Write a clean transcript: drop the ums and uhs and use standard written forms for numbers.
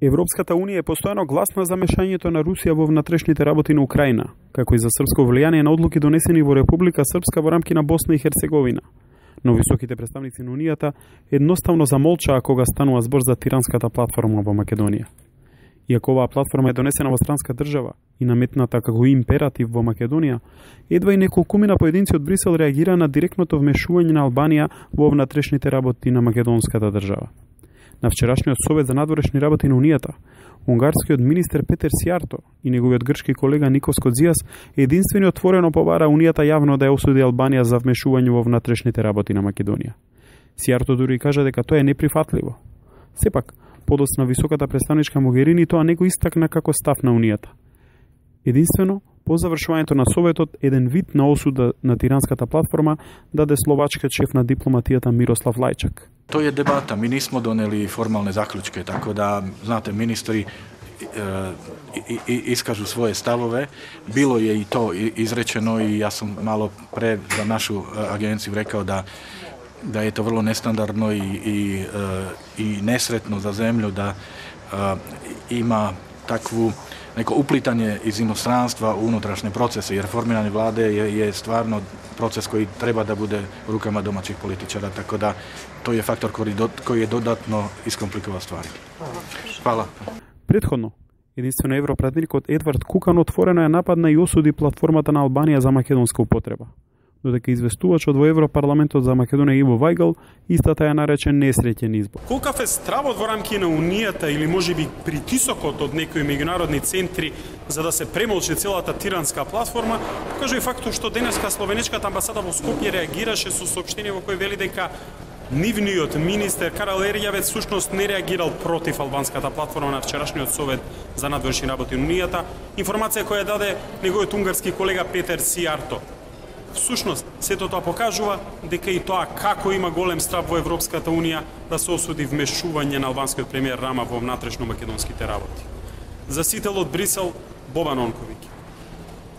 Европската унија е постојано гласна за мешањето на Русија во внатрешните работи на Украина, како и за српско влијание на одлуки донесени во Република Српска во рамки на Босна и Херцеговина. Но високите представници на Унијата едноставно замолчаа кога станува збор за тиранската платформа во Македонија. Иако оваа платформа е донесена во странска држава и наметната како императив во Македонија, едва и неколкумина поединци од Брисел реагира на директното вмешување на Албанија во внатрешните работи на македонската држава. На вчерашниот совет за надворешни работи на Унијата, унгарскиот министер Петер Сијарто и неговиот грчки колега Никос Кодзијас единствено отворено побара Унијата јавно да ја осуди Албанија за вмешување во внатрешните работи на Македонија. Сијарто дури кажа дека тоа е неприфатливо. Сепак, подоцна високата представничка Могерини тоа не го истакна како став на Унијата. Единствено, по завршувањето на Советот, еден вид на осуда на тиранската платформа даде словачкиот шеф на дипломатијата Мирослав Лајчак. Тоа е дебата, ми нисмо донели формалне заклучке, така да, знате, министри искажу своje stavove. Bilo je i to izrečeno i ja sam malo pre za našu agenciju rekao da je to vrlo nestandardno i nesretno za zemlju da ima takvu neko uplitanje iz inostranstva u unutrašnje procese, jer formiranje vlade je stvarno proces koji treba da bude u rukama domaćih političara, tako da to je faktor koji je dodatno iskomplikovao stvari. Hvala. Prethodno, единствено европратеникот Едвард Кукан отворено ја нападна и осуди платформата на Албанија за македонска употреба, додека известувачот во Европарламентот за Македонија Иво Вајгал истата ја нарече несреќен избор. Колкав е стравот во рамки на Унијата или можеби притисокот од некои меѓународни центри за да се премолчи целата тиранска платформа, покажува и фактот што денеска словенечката амбасада во Скопје реагираше со соопштение во кој вели дека нивниот министер Карал Ерјавец сушност не реагирал против албанската платформа на вчерашниот совет за надворешни работи на Унијата, информација која даде неговиот унгарски колега Петер Сијарто. Всушност, сето тоа покажува дека и тоа како има голем страв во Европската Унија да се осуди вмешување на албанскиот премиер Рама во внатрешно македонските работи. За сител од Брисел, Бобан Онковиќ.